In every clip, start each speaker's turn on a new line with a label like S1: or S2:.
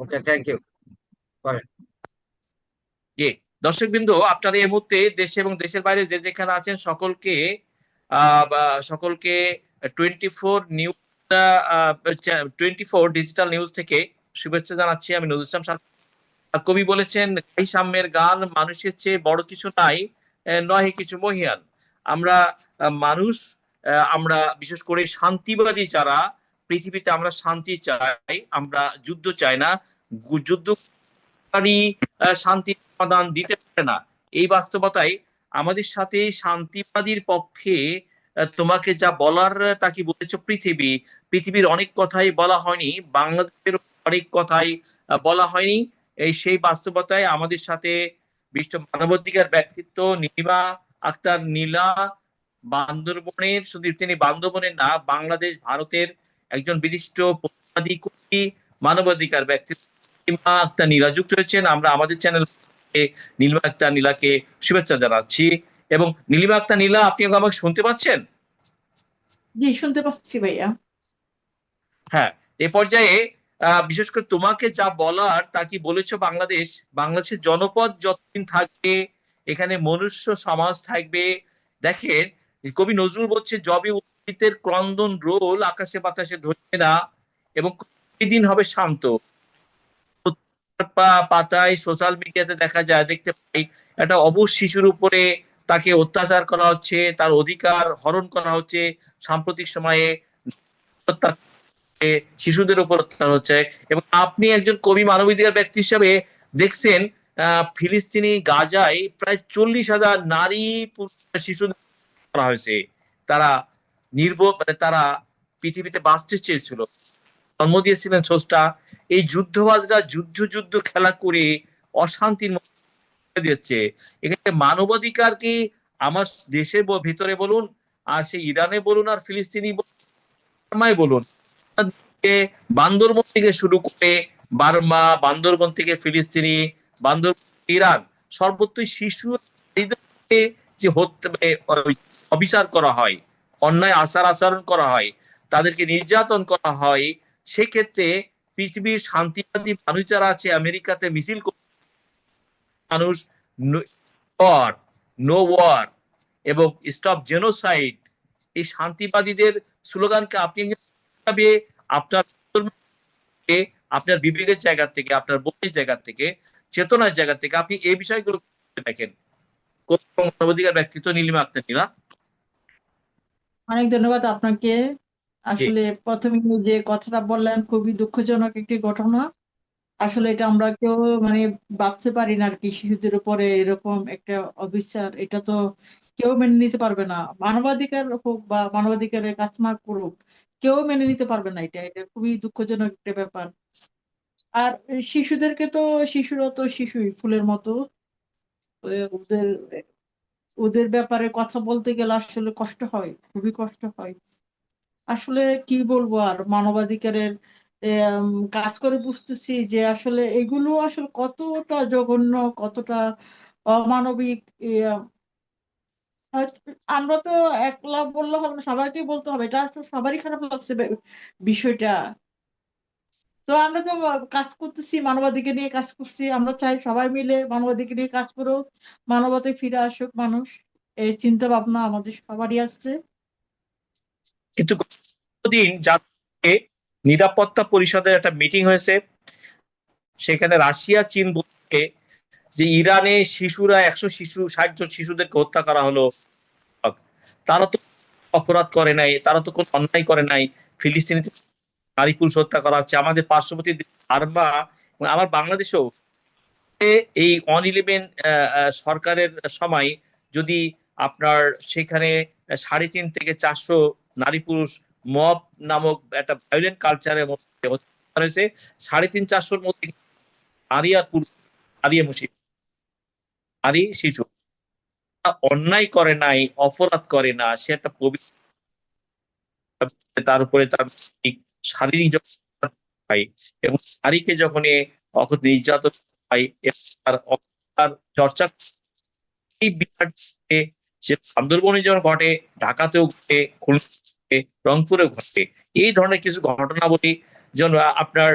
S1: Okay, thank you. করেন।
S2: জি, দর্শকবৃন্দ, আপনারা এই মুহূর্তে দেশে এবং দেশের বাইরে যে যেখানে আছেন সকলকে 24 নিউজ, 24 ডিজিটাল নিউজ থেকে শুভেচ্ছা জানাচ্ছি। আমি নজরুল ইসলাম শান্ত। কবি বলেছেন, এই সাম্যের গান মানুষের চেয়ে বড় কিছু নাই, নহে কিছু মহিয়ান। আমরা মানুষ, আমরা বিশেষ করে শান্তিবাদী যারা, পৃথিবীতে আমরা শান্তি চাই, আমরা যুদ্ধ চাই না। যুদ্ধ শান্তি সমাধান দিতে পারে না। এই বাস্তবতায় আমাদের সাথে শান্তিবাদীর পক্ষে তোমাকে যা বলার তা কি বলেছ পৃথিবী। পৃথিবীর অনেক কথাই বলা হয়নি, বাংলাদেশের অনেক কথাই বলা হয়নি। সেই বাস্তবতায় আমাদের সাথে বিশ্ব মানবাধিকার ব্যক্তিত্ব নীলিমা আক্তার নীলা, বান্দরবনের, শুধু তিনি বান্দরবনের না, বাংলাদেশ ভারতের একজন বিশিষ্ট প্রতিবাদী কর্মী, মানবাধিকার ব্যক্তিত্ব নীলিমা আক্তার নীলা যুক্ত হয়েছেন। আমরা আমাদের চ্যানেল নীলিমা আক্তার নীলাকে শুভেচ্ছা জানাচ্ছি। এবং নীলিমা আক্তার নীলা, আপনি কি আমাকে শুনতে পাচ্ছেন?
S3: জি, শুনতে পাচ্ছি ভাইয়া।
S2: হ্যাঁ, এ পর্যায়ে বিশেষ করে তোমাকে যা বলার তা কি বলেছো। বাংলাদেশের জনপদ যতদিন থাকবে, এখানে মনুষ্য সমাজ থাকবে। দেখেন, কবি নজরুল বলছে, যবে উদ্ভিদের ক্রন্দন রোল আকাশে বাতাসে ধরবে না, এবং দিন হবে শান্ত। পাতায় সোশ্যাল মিডিয়াতে দেখা যায়, দেখতে পাই, একটা অবশ শিশুর উপরে তাকে অত্যাচার করা হচ্ছে, তার অধিকার হরণ করা হচ্ছে। সাম্প্রতিক সময়ে শিশুদের উপর অত্যাচার হচ্ছে। এবং আপনি একজন কবি, মানবাধিকার ব্যক্তি হিসেবে দেখছেন, ফিলিস্তিনি গাজায় প্রায় 40,000 নারী পুরুষ শিশু করা হয়েছে। তারা তারা পৃথিবীতে বাঁচতে চেয়েছিল, জন্ম দিয়েছিলেন স্রষ্টা। এই যুদ্ধবাজরা যুদ্ধ যুদ্ধ খেলা করে অশান্তির মধ্যে দিচ্ছে। এখানে মানবাধিকার কি আমার দেশের ভিতরে বলুন, আর সেই ইরানে বলুন, আর ফিলিস্তিনি বলুন, বান্দরবন থেকে শুরু করে বার্মা, বান্দরবন থেকে ফিলিস্তিনি, বান্দরবন ইরান, সর্বত্রই শিশু যে অবিচার করা হয়, অন্যায় আচার আচরণ করা হয়, তাদেরকে নির্যাতন করা হয়। সেক্ষেত্রে পৃথিবীর শান্তিবাদী মানুষ যারা আছে, আমেরিকাতে মিছিল মানুষ, ওয়ার, নো ওয়ার এবং স্টপ জেনোসাইড, এই শান্তিবাদীদের স্লোগানকে আপনি আপনার আপনার বিবেকের জায়গা থেকে, আপনার বোধের জায়গা থেকে, চেতনার জায়গা থেকে আপনি এই বিষয়গুলো দেখেন। মানবাধিকার ব্যক্তিত্ব নীলিমা আক্তার নীলা।
S3: অনেক ধন্যবাদ আপনাকে।
S2: জি।
S3: আসলে প্রথমে যে কথাটা বললেন, খুবই দুঃখজনক একটি ঘটনা। আসলে এটা আমরা কেউ মানে ভাবতে পারি না আর কি, শিশুদের উপরে এরকম একটা অবিচার, এটা তো কেউ মেনে নিতে পারবে না। মানবাধিকার হোক বা মানবাধিকারের কাজ না করুক, কেউ মেনে নিতে পারবে না। এটা এটা খুবই দুঃখজনক একটা ব্যাপার। আর শিশুদেরকে তো, শিশুরা তো শিশুই, ফুলের মতো। ওদের ওদের ব্যাপারে কথা বলতে গেলে আসলে কষ্ট হয়, খুবই কষ্ট হয়। আসলে কি বলবো আর, মানবাধিকারের কাজ করে বুঝতেছি যে আসলে এগুলো আসলে কতটা জঘন্য, কতটা অমানবিক। হয়তো আমরা তো একলা বললে হবে না, সবাইকে বলতে হবে। এটা আসলে সবারই খারাপ লাগছে বিষয়টা। তো আমরা তো কাজ করতেছি, মানবাধিকার নিয়ে কাজ করছি, আমরা চাই সবাই মিলে মানবাধিকার নিয়ে কাজ করুক, মানবতায় ফিরে আসুক মানুষ। এই চিন্তা ভাবনা আমাদের সবারই আছে।
S2: কিন্তু দিন জাতিসংঘে নিরাপত্তা পরিষদের একটা মিটিং হয়েছে, সেখানে রাশিয়া চীন বলছে যে ইরানে শিশুরা 160 জন শিশুদেরকে হত্যা করা হলো। তারা তো অপরাধ করে নাই, তারা তো কোনো অন্যায় করে নাই। ফিলিস্তিনিতে নারী পুরুষ হত্যা করা হচ্ছে। আমাদের পার্শ্ববর্তী বার্মা এবং আমার বাংলাদেশেও এই 111 সরকারের সময়, যদি আপনার সেখানে 350 থেকে 400 নারী পুরুষ মব নামক একটা ভায়োলেন্ট কালচারের মধ্যে হত্যা হয়েছে। 350-400-র মধ্যে নারী আর পুরুষ, নারী এবং শিশু, নারী শিশু অন্যায় করে নাই, অপরাধ করে না, সে একটা পবিত্র, তার উপরে তার শারীরিক যখন হয় এবং নারীকে যখন নির্যাতন হয় এবং তার অত্যাচার চর্চা, এই বিষয়টি সে বান্দরবনে যেমন ঘটে, ঢাকাতেও ঘটে, খুলনাতে ঘটে, রংপুরেও ঘটে। এই ধরনের কিছু ঘটনাবলী যেমন আপনার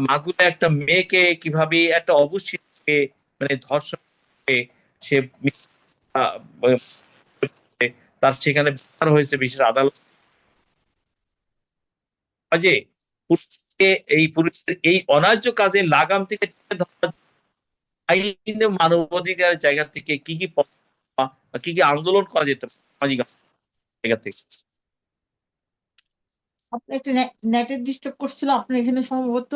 S2: মাগুরা একটা মেয়েকে কিভাবে একটা অবশিষ্টকে মানে ধর্ষণ করে সে আহ, তার সেখানে বিচার হয়েছে বিশেষ আদালত কাজে পুলিশকে পুলিশের এই অন্যায্য কাজে লাগাম থেকে টেনে ধরার আইন মানবাধিকার জায়গা থেকে কি কি কি কি আন্দোলন করা যেতে পারে সামাজিক জায়গা থেকে?
S3: আপনি একটা নেটের ডিস্টার্ব করছিল আপনার এখানে সম্ভবত,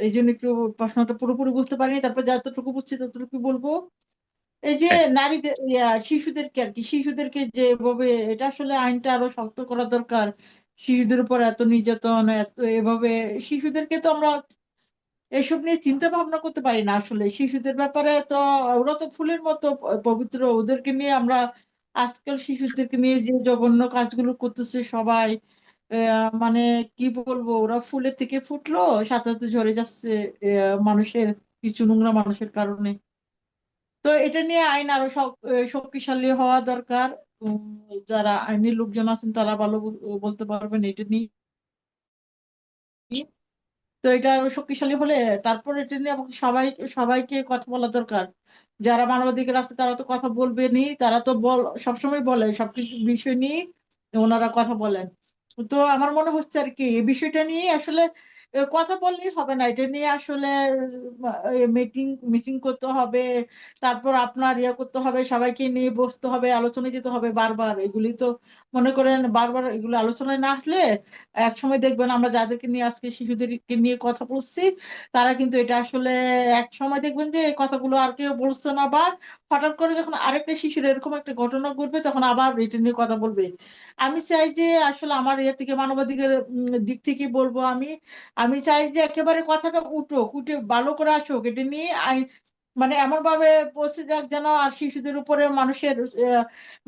S3: এই জন্য একটু প্রশ্নটা পুরোপুরি বুঝতে পারিনি, তারপর যতটুকু বুঝছি ততটুকু বলবো। এই যে
S2: হ্যাঁ,
S3: নারীদের শিশুদেরকে আর কি, শিশুদেরকে যেভাবে, এটা আসলে আইনটা আরো শক্ত করা দরকার। শিশুদের উপর এত নির্যাতন, এত এভাবে শিশুদেরকে তো আমরা এসব নিয়ে চিন্তা ভাবনা করতে পারি না আসলে। শিশুদের ব্যাপারে তো ওরা তো ফুলের মতো পবিত্র, ওদেরকে নিয়ে আমরা আজকাল শিশুদেরকে নিয়ে যে জঘন্য কাজগুলো করতেছে সবাই, মানে কি বলবো, ওরা ফুলের থেকে ফুটলো সাথে সাথে ঝরে যাচ্ছে মানুষের, কিছু নোংরা মানুষের কারণে। তো এটা নিয়ে আইন আরো শক্তিশালী হওয়া দরকার। উম, যারা আইনি লোকজন আছেন তারা ভালো বলতে পারবেন এটা নিয়ে। তো এটা আরো শক্তিশালী হলে তারপর এটা নিয়ে আমাকে সবাইকে কথা বলা দরকার। যারা মানবাধিকার আছে তারা তো কথা বলবেনই, তারা তো সবসময় বলে সবকিছু বিষয় নিয়ে ওনারা কথা বলেন। তো আমার মনে হচ্ছে আর কি এই বিষয়টা নিয়ে আসলে কথা বললেই হবে না, এটা নিয়ে আসলে মিটিং মিটিং করতে হবে। তারপর আপনার করতে হবে, সবাইকে নিয়ে বসতে হবে, আলোচনায় যেতে হবে বারবার। এগুলি তো মনে করেন বারবার এগুলো আলোচনায় না আসলে এক সময় দেখবেন আমরা যাদেরকে নিয়ে আজকে শিশুদেরকে নিয়ে কথা বলছি তারা কিন্তু এটা আসলে এক সময় দেখবেন যে এই কথাগুলো আর কেউ বলছে না, বা হঠাৎ করে যখন আরেকটা শিশুর এরকম একটা ঘটনা ঘটবে তখন আবার এটা নিয়ে কথা বলবে। আমি চাই যে আসলে আমার থেকে মানবাধিকার দিক থেকে বলবো, আমি আমি চাই যে একেবারে কথাটা উঠে ভালো করে আসুক, এটা নিয়ে আইন মানে এমন ভাবে পৌঁছে যাক যেন আর শিশুদের উপরে মানুষের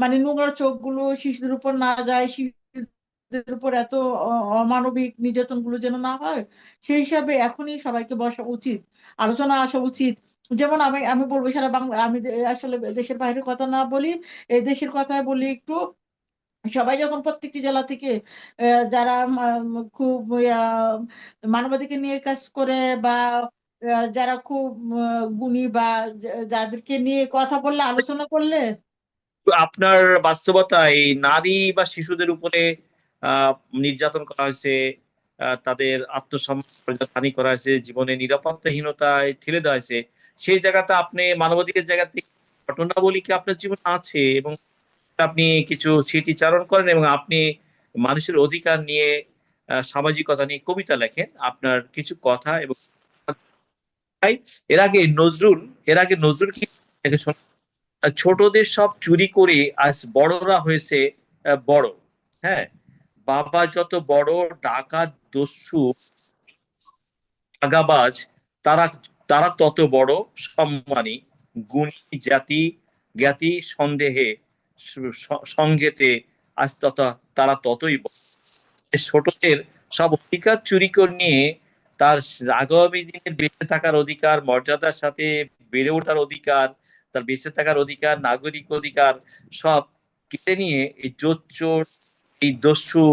S3: মানে নোংরা চোখগুলো শিশুদের উপর না যায়, শিশুদের উপর এত অমানবিক নির্যাতন গুলো যেন না হয়। সেই হিসাবে এখনই সবাইকে বসা উচিত, আলোচনা আসা উচিত। যেমন আমি আমি বলবো সারা বাংলা, আমি আসলে দেশের বাইরের কথা না বলি, এই দেশের কথাই বলি একটু। সবাই যখন প্রত্যেকটি জেলা থেকে যারা খুব মানবাধিকার নিয়ে কাজ করে, বা যারা খুব গুণী, বা যাদেরকে নিয়ে কথা বললে আলোচনা করলে।
S2: আপনার বাস্তবতায় নারী বা শিশুদের উপরে আহ নির্যাতন করা হয়েছে, তাদের আত্মসম্মান হানি করা হয়েছে, জীবনে নিরাপত্তাহীনতায় ঠেলে দেওয়া হয়েছে, সেই জায়গাতে আপনি মানবাধিকার জায়গা থেকে ঘটনাবলী কি আপনার জীবনে আছে এবং আপনি কিছু স্মৃতিচারণ করেন এবং আপনি মানুষের অধিকার নিয়ে সামাজিকতা নিয়ে কবিতা লেখেন, আপনার কিছু কথা এবং এর আগে নজরুল কি ছোটদের সব চুরি করে আজ বড়রা হয়েছে বড়। হ্যাঁ, বাবা যত বড় ডাকাত দস্যু আগাবাজ, তারা তারা তত বড় সম্মানী, গুণী জাতি জ্ঞাতি সন্দেহে সঙ্গেতে আজ তারা ততই বড়। ছোটদের সব অধিকার চুরি করে নিয়ে তার আগামী দিনের বেঁচে থাকার অধিকার, মর্যাদার সাথে বেড়ে ওঠার অধিকার, তার বেঁচে থাকার অধিকার, নাগরিক অধিকার সব কেড়ে নিয়ে এই জোচ্চোর, এই দস্যু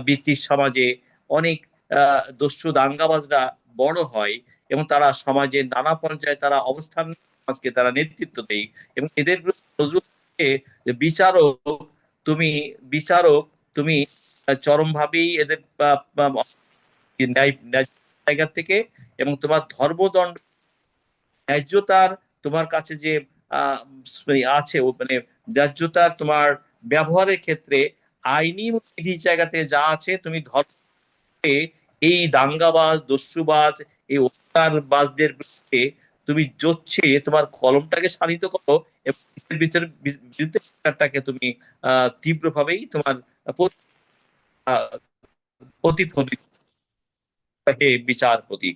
S2: বৃত্তির সমাজে অনেক দস্যু দাঙ্গাবাজরা বড় হয় এবং তারা সমাজের নানা পর্যায়ে তারা অবস্থান, সমাজকে তারা নেতৃত্ব দেয় এবং এদের বিরুদ্ধে নজরুল যে বিচারক, তুমি বিচারক তুমি চরমভাবেই এদের ন্যায় জায়গা থেকে এবং তোমার ধর্মদণ্ড ন্যায্যতার তোমার কাছে যে আহ আছে মানে ন্যায্যতার তোমার ব্যবহারের ক্ষেত্রে আইনি বিধি জায়গা থেকে যা আছে তুমি ধর্মে এই দাঙ্গাবাজ দস্যুবাজ এই অত্যাচারবাজদের বিরুদ্ধে তুমি জোচ্ছে তোমার কলমটাকে শানিত করো এবং এর বিরুদ্ধে বিচারটাকে তুমি তীব্রভাবেই তোমার প্রতিফলিত হে বিচারপতি।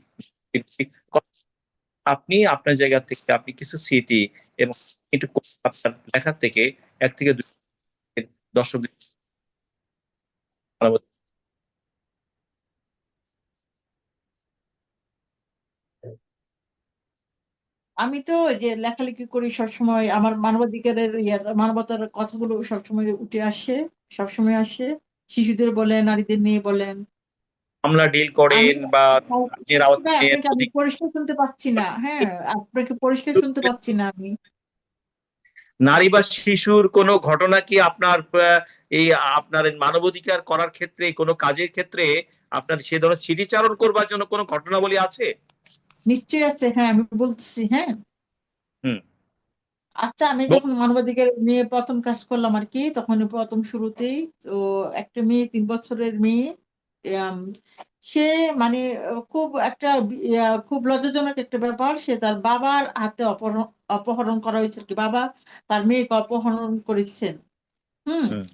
S2: আপনি আপনার জায়গা থেকে আপনি কিছু স্মৃতি এবং একটু আপনার লেখার থেকে 1 থেকে 2 দর্শকদের জানাবো।
S3: আমি তো ওই যে লেখালেখি করি সবসময়, আমার মানবাধিকারের মানবতার কথাগুলো সবসময় উঠে আসে, সবসময় আসে। শিশুদের বলেন, নারীদের নিয়ে বলেন,
S2: মামলা ডিল
S3: আমি
S2: করেন বা কাজের আওতায়
S3: ভাই
S2: নেন,
S3: আপনাকে আমি পরিষ্কার শুনতে পাচ্ছি না। হ্যাঁ, আপনাকে পরিষ্কার শুনতে পাচ্ছি না আমি।
S2: নারী বা শিশুর কোনো ঘটনা কি আপনার এই আপনার মানবাধিকার করার ক্ষেত্রে কোনো কাজের ক্ষেত্রে আপনার সে ধরনের স্মৃতিচারণ করবার জন্য কোনো ঘটনাবলী আছে?
S3: নিশ্চয়ই আছে, হ্যাঁ আমি বলতেছি। হ্যাঁ,
S2: হুম।
S3: আচ্ছা, আমি যখন মানবাধিকার নিয়ে প্রথম কাজ করলাম আর কি, তখন প্রথম শুরুতেই তো একটা মেয়ে, 3 বছরের মেয়ে, আম, সে মানে খুব একটা খুব লজ্জাজনক একটা ব্যাপার, সে তার বাবার হাতে অপহরণ করা হয়েছে আর কি। বাবা তার মেয়েকে অপহরণ করেছেন। হুম।
S2: হুম।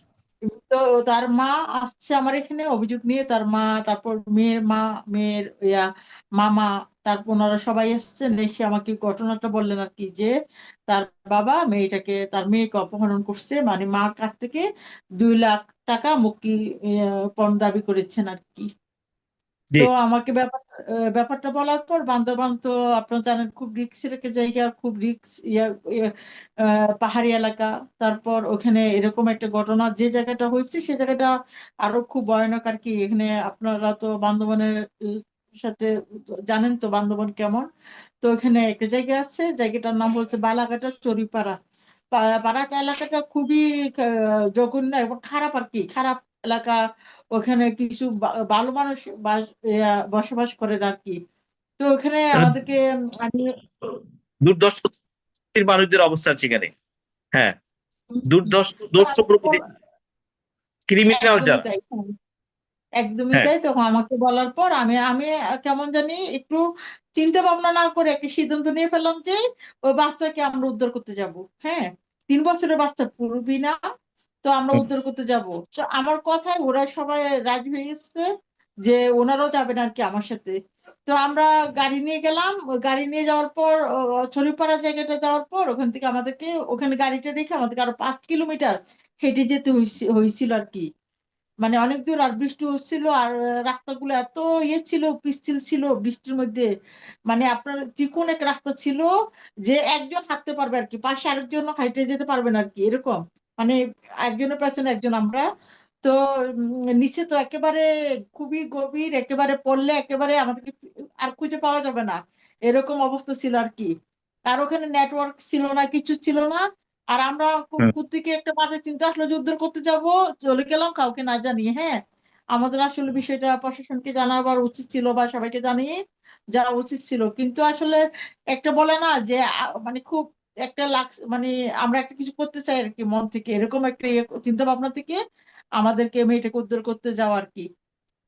S3: তো তার মা আসছে আমার এখানে অভিযোগ নিয়ে, তার মা, তারপর মেয়ের মা, মেয়ের মামা, তারপর ওনারা সবাই এসেছেন, এসে আমাকে ঘটনাটা বললেন আর কি, যে তার বাবা তার মেয়েকে অপহরণ করছে, মানে মার কাছ থেকে 2 লাখ টাকা মুক্তি পণ দাবি করেছেন আর কি।
S2: জি।
S3: তো আমাকে ব্যাপারটা বলার পর, বান্দরবান তো আপনারা জানেন খুব রিক্সের একটা জায়গা, খুব রিক্স পাহাড়ি এলাকা। তারপর ওখানে এরকম একটা ঘটনা যে জায়গাটা হয়েছে, সে জায়গাটা আরো খুব ভয়ানক আর কি। এখানে আপনারা তো বান্দরবানের সাথে জানেন তো বান্দরবান কেমন। তো এখানে একটা জায়গা আছে, জায়গাটার নাম হচ্ছে বালাঘাটা চরিপাড়া। পাড়াটা এলাকাটা খুবই জঘন্য এবং খারাপ আর কি, খারাপ এলাকা। ওখানে কিছু ভালো মানুষ বসবাস করেন আর কি। তো ওখানে আমাদেরকে আমি
S2: দুর্দর্শ শ্রেণীর মানুষদের অবস্থান সেখানে। হ্যাঁ, দুর্দর্শ
S3: তো
S2: দর্শক প্রকৃতির ক্রিমিনাল
S3: একদমই
S2: যারা।
S3: তাই, হ্যাঁ, একদমই
S2: হ্যাঁ।
S3: তাই। তখন আমাকে বলার পর আমি আমি কেমন জানি একটু চিন্তা ভাবনা না করে একটা সিদ্ধান্ত নিয়ে ফেললাম যে ওই বাচ্চাকে আমরা উদ্ধার করতে যাব। হ্যাঁ, 3 বছরের বাচ্চা, পুরবি না। তো আমরা
S2: হুম।
S3: উদ্ধার করতে যাব। তো আমার কথায় ওরা সবাই রাজি হয়ে গেছে যে ওনারাও যাবেন আর কি আমার সাথে। তো আমরা গাড়ি নিয়ে গেলাম। ওই গাড়ি নিয়ে যাওয়ার পর ছড়িপাড়া জায়গাটা যাওয়ার পর ওখান থেকে আমাদেরকে, ওখানে গাড়িটা রেখে আমাদেরকে আরো 5 কিলোমিটার হেঁটে যেতে হয়েছিল আর কি। মানে অনেক দূর, আর বৃষ্টি হচ্ছিল, আর রাস্তাগুলো এত ছিল, পিচ্ছিল ছিল বৃষ্টির মধ্যে। মানে আপনার চিকন এক রাস্তা ছিল, যে একজন হাঁটতে পারবে আর কি, পাশে আরেকজন হাঁটে যেতে পারবেন আর কি, এরকম। মানে একজনের পেছনে একজন আমরা। তো নিচে তো একেবারে খুবই গভীর, একেবারে পড়লে একেবারে আমাদেরকে আর খুঁজে পাওয়া যাবে না, এরকম অবস্থা ছিল আর কি। আর ওখানে নেটওয়ার্ক ছিল না, কিছু ছিল না। আর আমরা
S2: হুম।
S3: থেকে একটা মাথায় চিন্তা আসলে যুদ্ধ করতে যাব, চলে গেলাম কাউকে না জানিয়ে। হ্যাঁ, আমাদের আসলে বিষয়টা প্রশাসনকে জানাবার উচিত ছিল, বা সবাইকে জানিয়ে যাওয়া উচিত ছিল, কিন্তু আসলে একটা বলে না যে মানে খুব একটা মানে আমরা একটা কিছু করতে চাই আর কি মন থেকে, এরকম একটা চিন্তা ভাবনা থেকে আমাদেরকে মেয়েটাকে উদ্ধার করতে যাওয়া আর কি।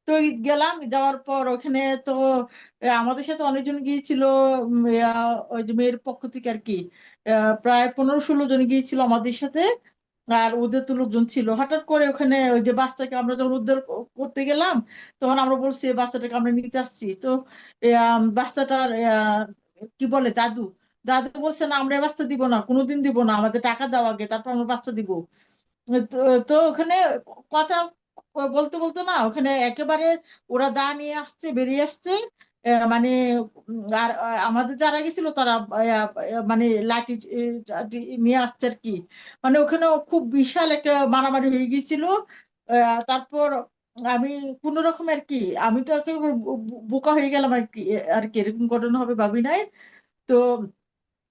S3: তো গেলাম, যাওয়ার পর ওখানে তো আমাদের সাথে অনেকজন গিয়েছিল। ওই যে মেয়ের পক্ষ থেকে আর কি, প্রায় 15-16 জন গিয়েছিল আমাদের সাথে। আর ওদের তো লোকজন ছিল। হঠাৎ করে ওখানে ওই যে বাচ্চাকে আমরা যখন উদ্ধার করতে গেলাম, তখন আমরা বলছি এই বাচ্চাটাকে আমরা নিতে আসছি। তো বাচ্চাটার কি বলে, দাদু দাদু বলছে না, আমরা এই বাচ্চা দিব না, কোনোদিন দিব না, আমাদের টাকা দাও আগে, তারপর আমরা বাচ্চা দিব। তো তো ওখানে কথা বলতে বলতে না, ওখানে একেবারে ওরা দা নিয়ে আসছে, বেরিয়ে আসছে। মানে আর আমাদের যারা গেছিল তারা মানে লাঠি নিয়ে আসছে আর কি। মানে ওখানে খুব বিশাল একটা মারামারি হয়ে গিয়েছিল। তারপর আমি কোন রকম আর কি, আমি তো একেবারে বোকা হয়ে গেলাম আর কি। আর কি এরকম ঘটনা হবে ভাবি নাই। তো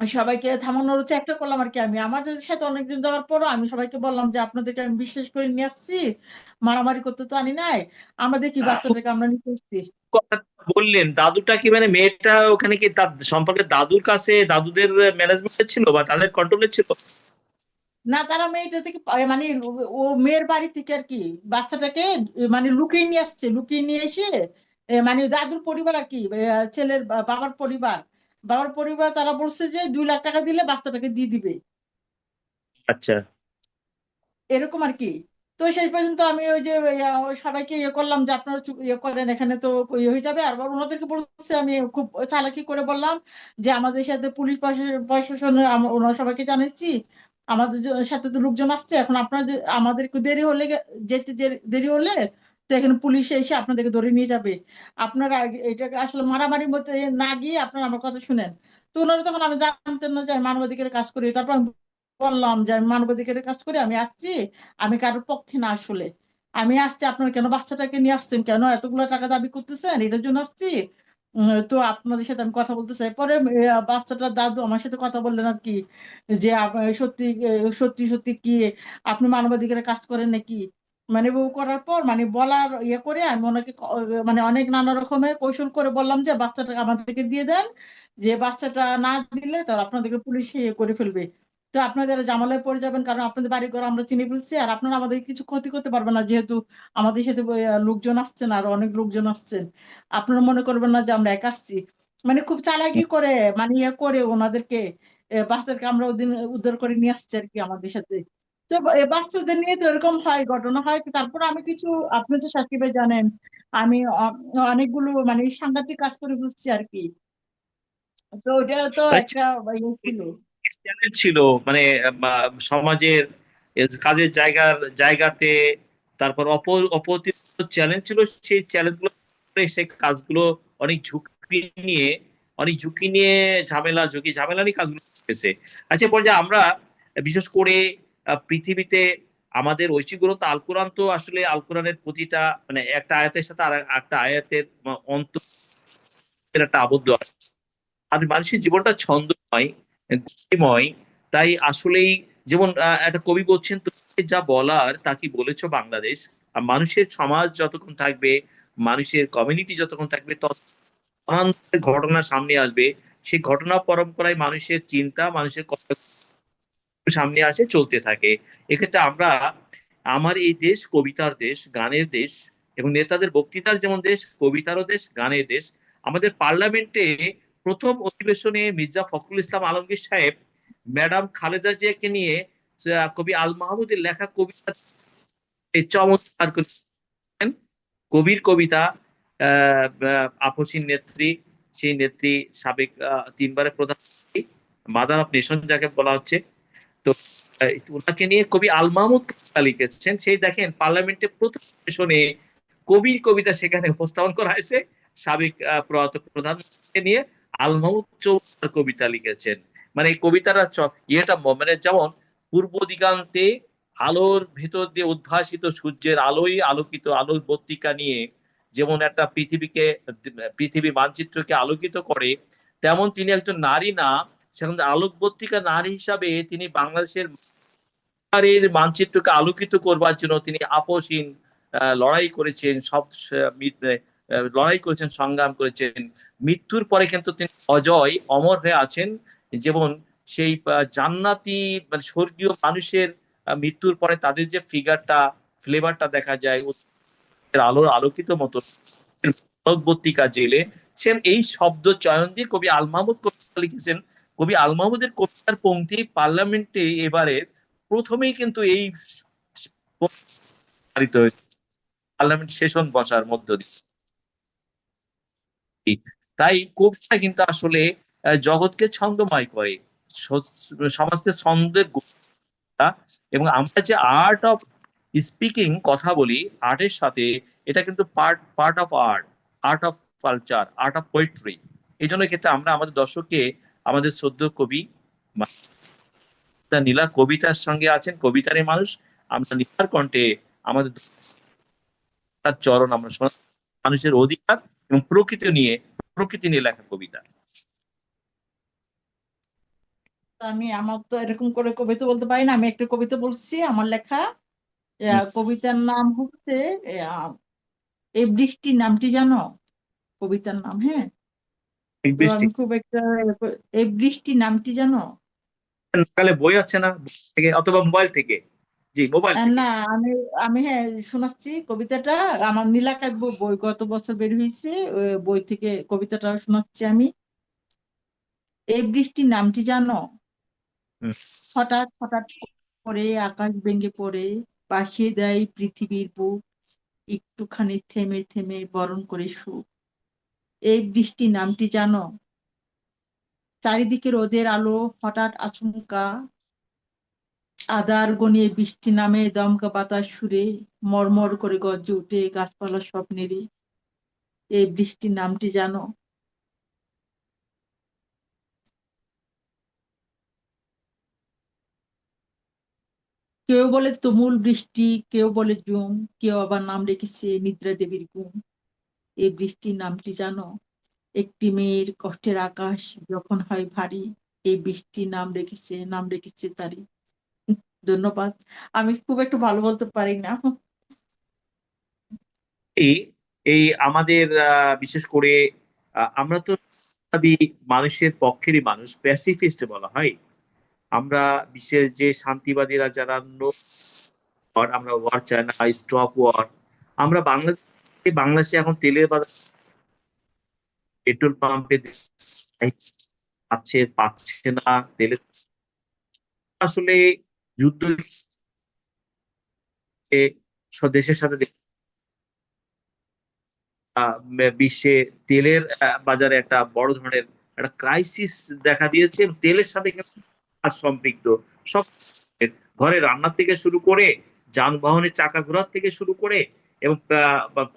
S3: সবাইকে থামানোর চেষ্টা করলাম আর কি। আমি আমাদের সাথে অনেকদিন যাওয়ার পরও আমি সবাইকে বললাম যে আপনাদেরকে আমি বিশ্বাস করে নিয়ে আসছি, মারামারি করতে তো আনি নাই, আমরা দেখি
S2: খুব
S3: বাচ্চাটাকে আমরা নিতে আসছি।
S2: কথা বললেন, দাদুটা কি মানে মেয়েটা ওখানে কি তার সম্পর্কে দাদুর কাছে, দাদুদের ম্যানেজমেন্টে ছিল বা তাদের কন্ট্রোলে ছিল?
S3: না, তারা মেয়েটা থেকে মানে ও মেয়ের বাড়ি থেকে আর কি বাচ্চাটাকে মানে লুকিয়ে নিয়ে আসছে, লুকিয়ে নিয়ে এসে মানে দাদুর পরিবার আর কি, ছেলের বাবার পরিবার তারা বলছে যে 2 লাখ টাকা দিলে বাচ্চাটাকে দিয়ে দিবে,
S2: আচ্ছা।
S3: এরকম আর কি। তো সেই পর্যন্ত আমি ওই যে ওই সবাইকে ইয়ে করলাম যে আপনারা ইয়ে করেন, এখানে তো ইয়ে হয়ে যাবে। আর ওনাদেরকে বলছে, আমি খুব চালাকি করে বললাম যে আমাদের সাথে পুলিশ প্রশাসনের ওনারা সবাইকে জানাইছি, আমাদের সাথে তো লোকজন আসছে, এখন আপনার আমাদের একটু দেরি হলে যেতে দেরি হলে তো এখানে পুলিশ এসে আপনাদেরকে ধরে নিয়ে যাবে। আপনারা এটাকে আসলে মারামারির মধ্যে না গিয়ে আপনারা আমার কথা শুনেন। তো ওনারা, তখন আমি জানতেন না যে আমি মানবাধিকারের কাজ করি, তারপর বললাম যে আমি মানবাধিকারের কাজ করি, আমি আসছি, আমি কারোর পক্ষে না আসলে। আমি আসছি, আপনারা কেন বাচ্চাটাকে নিয়ে আসছেন, কেন এতগুলো টাকা দাবি করতেছেন, এটার জন্য আসছি। তো আপনাদের সাথে আমি কথা বলতে চাই। পরে বাচ্চাটার দাদু আমার সাথে কথা বললেন আর কি, যে সত্যি সত্যি সত্যি কি আপনি মানবাধিকারের কাজ করেন নাকি। মানে বউ করার পর মানে বলার ইয়ে করে আমি ওনাকে মানে অনেক নানা রকমের কৌশল করে বললাম যে বাচ্চাটাকে আমাদেরকে দিয়ে দেন, যে বাচ্চাটা না দিলে তো আপনাদেরকে পুলিশ ইয়ে করে ফেলবে। তো আপনাদের জামালায় পড়ে যাবেন, কারণ আপনাদের বাড়ি ঘর আমরা চিনে ফেলছি, আর আপনারা আমাদের কিছু ক্ষতি করতে পারবেন না, যেহেতু আমাদের সাথে লোকজন আসছেন, আর অনেক লোকজন আসছেন। আপনারা মনে করবেন না যে আমরা একা আসছি। মানে খুব চালাকি করে মানে ইয়ে করে ওনাদেরকে বাচ্চাদেরকে আমরা ওদিন উদ্ধার করে নিয়ে আসছি আর কি আমাদের সাথে। তো বাচ্চাদের নিয়ে তো এরকম হয়, ঘটনা হয়। তারপর আমি কিছু, আপনি তো সাকিব ভাই জানেন, আমি অনেকগুলো মানে সাংঘাতিক কাজ করে বুঝছি আর কি। তো ওটা তো একটা ইয়ে ছিল।
S2: চ্যালেঞ্জ ছিল, মানে সমাজের কাজের জায়গাতে, তারপর অপরতিত চ্যালেঞ্জ ছিল। সেই চ্যালেঞ্জগুলো, সেই কাজগুলো অনেক নিয়ে ঝুঁকি নিয়ে ঝামেলা নিয়ে কাজগুলো করেছে। আচ্ছা, পর্যায়ে আমরা বিশেষ করে পৃথিবীতে আমাদের ঐশী গ্রন্থ আল কোরআন, তো আসলে আল কোরআনের প্রতিটা মানে একটা আয়াতের সাথে আর একটা আয়াতের অন্তর একটা আবদ্ধ আছে। আর মানুষের জীবনটা ছন্দময়, গতিময়। তাই আসলেই যেমন একটা কবি বলছেন, তুমি যা বলার তা কি বলেছো বাংলাদেশ। আর মানুষের সমাজ যতক্ষণ থাকবে, মানুষের কমিউনিটি যতক্ষণ থাকবে, নানান ঘটনা সামনে আসবে। সেই ঘটনা পরম্পরায় মানুষের চিন্তা, মানুষের কথা সামনে আসে, চলতে থাকে। এক্ষেত্রে আমরা, আমার এই দেশ কবিতার দেশ, গানের দেশ, এবং নেতাদের বক্তৃতার যেমন দেশ, কবিতারও দেশ, গানের দেশ। আমাদের পার্লামেন্টে প্রথম অধিবেশনে মির্জা ফখরুল ইসলাম আলমগীর সাহেব ম্যাডাম খালেদা জিয়াকে নিয়ে কবি আল মাহমুদের লেখা কবিতা চমৎকার করেছেন। কবির কবিতা, আপসীন নেত্রী, সেই নেত্রী সাবেক তিনবারের প্রধানমন্ত্রী, মাদার অফ নেশন যাকে বলা হচ্ছে। তো ওনাকে নিয়ে কবি আল মাহমুদ কবিতা লিখেছেন। সেই দেখেন, পার্লামেন্টে প্রথম সেশনে কবির কবিতা সেখানে উপস্থাপন করা হয়েছে। সাবেক প্রয়াত প্রধানমন্ত্রীকে নিয়ে আল মাহমুদ চৌদ্দার কবিতা লিখেছেন। মানে এই কবিতাটা ইয়েটা মানে যেমন পূর্ব দিগান্তে আলোর ভেতর দিয়ে উদ্ভাসিত সূর্যের আলোয় আলোকিত আলোর বর্তিকা নিয়ে যেমন একটা পৃথিবী মানচিত্রকে আলোকিত করে, তেমন তিনি একজন নারী না, সেখানে আলোকবর্তিকা নারী হিসাবে তিনি বাংলাদেশের মানচিত্রকে আলোকিত করবার জন্য তিনি আপসহীন লড়াই করেছেন। লড়াই করেছেন, সংগ্রাম করেছেন। মৃত্যুর পরে কিন্তু তিনি অজয় অমর হয়ে আছেন। যেমন সেই জান্নাতি মানে স্বর্গীয় মানুষের মৃত্যুর পরে তাদের যে ফ্লেভারটা দেখা যায়, আলোর আলোকিত মতো আলোকবর্তিকা জেলে, সেম এই শব্দ চয়ন দিয়ে কবি আল মাহমুদ কবিতা লিখেছেন। কবি আল মাহমুদের কবিতার পংক্তি পার্লামেন্টে এবারে প্রথমেই কিন্তু এই পালিত হয়েছে, পার্লামেন্ট সেশন বসার মধ্য দিয়ে। তাই কবিতা কিন্তু আসলে জগৎকে ছন্দময় করে, সমাজকে ছন্দের গড়া। এবং আমরা যে আর্ট অফ স্পিকিং কথা বলি, আর্টের সাথে এটা কিন্তু part part of art, art of culture, art of poetry. এই জন্য ক্ষেত্রে আমরা আমাদের দর্শককে, আমাদের শ্রদ্ধেয় কবি নীলা কবিতার সঙ্গে আছেন, কবিতারই মানুষ। আমরা নীলার কণ্ঠে আমাদের তার চরণ আমরা শোনা, মানুষের অধিকার এবং প্রকৃতি নিয়ে লেখা কবিতা।
S3: আমি আমার তো এরকম করে কবিতা বলতে পারি না, আমি একটা কবিতা বলছি আমার লেখা। কবিতার নাম হচ্ছে আহ, এই বৃষ্টির নামটি জানো, কবিতার নাম। হ্যাঁ, তো
S2: বৃষ্টি
S3: আমি খুব একটা, এই বৃষ্টির নামটি জানো।
S2: নাগালে বই আছে না, বই থেকে অথবা মোবাইল থেকে? জি, মোবাইল থেকে।
S3: না, আমি আমি হ্যাঁ শোনাচ্ছি কবিতাটা। আমার নীলাকাব্য বই গত বছর বের হয়েছে, ওই বই থেকে কবিতাটা শোনাচ্ছি আমি। এই বৃষ্টির নামটি জানো,
S2: হুম।
S3: হঠাৎ হঠাৎ করে আকাশ ভেঙে পড়ে, ভাসিয়ে দেয় পৃথিবীর বুক, একটুখানি থেমে থেমে বরণ করে সুখ। এই বৃষ্টির নামটি জানো, চারিদিকে রোদের আলো, হঠাৎ আচমকা আধার গনিয়ে বৃষ্টি নামে, দমকা বাতাস সুরে মরমর করে গর্জে উঠে গাছপালা সব নেড়ে। এই বৃষ্টির নামটি জানো। কেউ বলে তুমুল বৃষ্টি, কেউ বলে জুম, কেউ আবার নাম রেখেছে নিদ্রা দেবীর ঘুম। এই বৃষ্টির নামটি জানো? একটি মেয়ের কষ্টের আকাশ যখন হয় ভারী, এই বৃষ্টির নাম রেখেছে তারই। ধন্যবাদ। আমি খুব একটু ভালো বলতে পারি না।
S2: এই এই আমাদের বিশেষ করে আমরা তো মানুষের পক্ষেরই মানুষ, প্যাসিফিস্ট বলা হয়। আমরা বিশ্বের যে শান্তিবাদীরা যারা আমরা ওয়ার চাই না, স্টপ ওয়ার। আমরা বাংলাদেশে এখন তেলের বাজার, পেট্রোল পাম্পে পাচ্ছে না তেলের, আসলে যুদ্ধ দেশের সাথে বিশ্বে তেলের বাজারে একটা বড় ধরনের একটা ক্রাইসিস দেখা দিয়েছে। তেলের সাথে আর সম্পৃক্ত সব, ঘরে রান্নার থেকে শুরু করে যানবাহনের চাকা ঘোরার থেকে শুরু করে এবং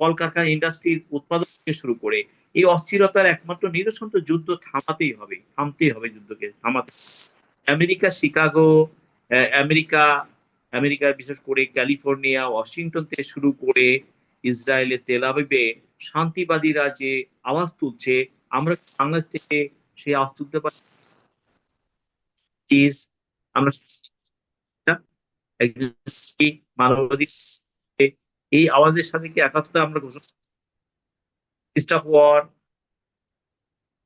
S2: কলকারখানা ইন্ডাস্ট্রির উৎপাদন থেকে শুরু করে এই অস্থিরতার একমাত্র নিরসন তো যুদ্ধ থামতেই হবে যুদ্ধকে থামাতে। আমেরিকা শিকাগো, আমেরিকা আমেরিকার বিশেষ করে ক্যালিফোর্নিয়া, ওয়াশিংটন থেকে শুরু করে ইসরায়েলের তেল আবিবে শান্তিবাদীরা যে আওয়াজ তুলছে, আমরা বাংলাদেশ থেকে সেই আওয়াজ তুলতে পারি। আমরা একজন মানবাধিকার এই আওয়াজের সাথে কি একাত্মতা আমরা ঘোষণা, স্টপ ওয়ার,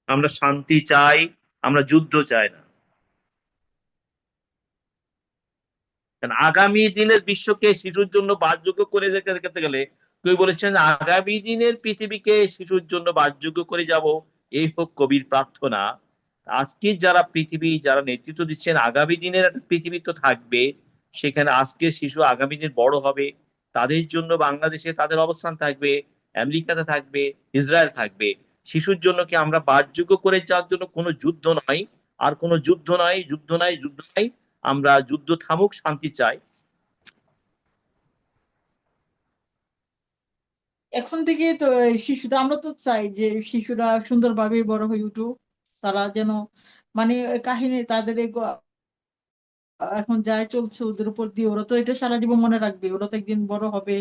S2: আমরা শান্তি চাই, আমরা যুদ্ধ চাই না। আগামী দিনের বিশ্বকে শিশুর জন্য বাসযোগ্য করে দেখতে গেলে কেউ বলেছেন আগামী দিনের পৃথিবীকে শিশুর জন্য বাসযোগ্য করে যাব, এই হোক কবির প্রার্থনা। আজকে যারা যারা নেতৃত্ব দিচ্ছেন, আগামী দিনের একটা পৃথিবী তো থাকবে, সেখানে আজকের শিশু আগামী দিন বড় হবে, তাদের জন্য বাংলাদেশে তাদের অবস্থান থাকবে, আমেরিকাতে থাকবে, ইসরায়েল থাকবে। শিশুর জন্য কি আমরা বাসযোগ্য করে যাওয়ার জন্য কোনো যুদ্ধ নয়, আর কোনো যুদ্ধ নাই। আমরা যুদ্ধ থামুক, শান্তি চাই।
S3: এখন থেকে তো শিশুরা, আমরা তো চাই যে শিশুরা সুন্দরভাবে বড় হয়ে উঠুক। তারা যেন মানে কাহিনী তাদের এখন যাই চলছে ওদের উপর দিয়ে, ওরা তো এটা সারা জীবন মনে রাখবে, ওরা তো একদিন বড় হবে,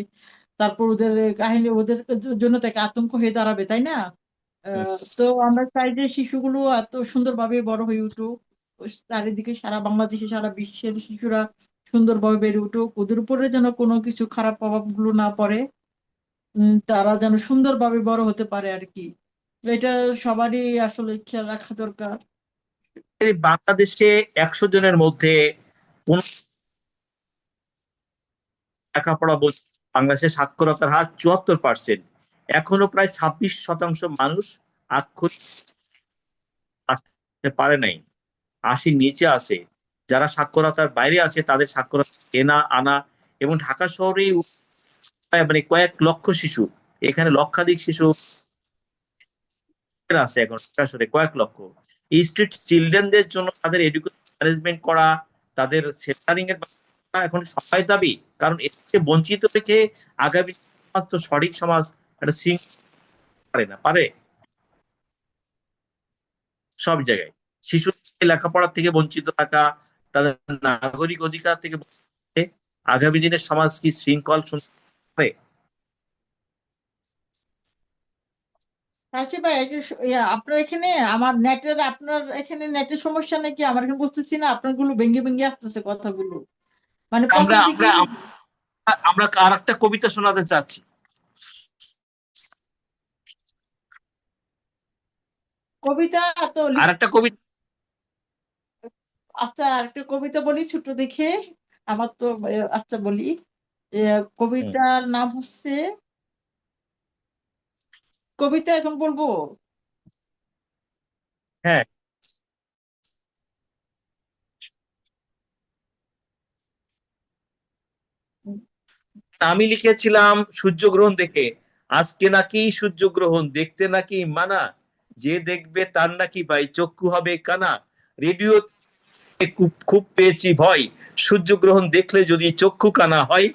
S3: তারপর ওদের কাহিনী ওদের জন্য তো একটা আতঙ্ক হয়ে দাঁড়াবে, তাই না? তো আমরা চাই যে শিশুগুলো এত সুন্দরভাবে বড় হয়ে উঠুক, চারিদিকে সারা বাংলাদেশে সারা বিশ্বের শিশুরা সুন্দরভাবে বেড়ে উঠুক, ওদের উপরে যেন কোনো কিছু খারাপ প্রভাবগুলো না পড়ে। তারা যেন সুন্দরভাবে বড় হতে পারে আর কি। তো এটা সবারই আসলে খেয়াল রাখা দরকার।
S2: এই বাংলাদেশে 100 জনের মধ্যে লেখাপড়া বলছে, বাংলাদেশের সাক্ষরতার হার 74%। এখনো প্রায় 26% মানুষ আক্ষরিক আসতে পারে নাই, 80 নিচে আছে। যারা সাক্ষরতার বাইরে আছে তাদের সাক্ষরতা কেনা আনা, এবং ঢাকা শহরে মানে কয়েক লক্ষ শিশু, এখানে লক্ষাধিক শিশু আছে এখন ঢাকা শহরে কয়েক লক্ষ। এই স্ট্রিট চিলড্রেনদের জন্য তাদের এডুকেশন ম্যানেজমেন্ট করা, তাদের সেন্টারিং এর এখন সবাই দাবি, কারণ এতে বঞ্চিত রেখে আগামী সমাজ তো সঠিক সমাজ একটা পারে সব জায়গায় শিশু লেখাপড়ার থেকে বঞ্চিত থাকা, তাদের নাগরিক অধিকার থেকে আগামী দিনের সমাজ কি শৃঙ্খল পারে?
S3: আচ্ছা ভাই, আপনার এখানে আপনার এখানে নেটের সমস্যা নাকি? আমার এখানে বুঝতেছি না, আপনার গুলো ভেঙে ভেঙে আসতেছে কথাগুলো, মানে
S2: আমরা
S3: প্রথম
S2: আমরা
S3: দিকে।
S2: আমরা আর একটা কবিতা শোনাতে চাচ্ছি।
S3: কবিতা তো
S2: আর একটা কবিতা।
S3: আচ্ছা, একটা কবিতা বলি ছোট দেখে। আমার তো আচ্ছা বলি। কবিতার নাম হচ্ছে, কবিতা এখন বলবো?
S2: হ্যাঁ, আমি লিখেছিলাম সূর্যগ্রহণ দেখে, আজকে নাকি সূর্যগ্রহণ দেখতে নাকি মানা, যে দেখবে তার নাকি ভাই চক্ষু হবে কানা, রেডিও খুব খুব পেয়েছি ভয়, সূর্যগ্রহণ দেখলে যদি চক্ষু কানা হয়।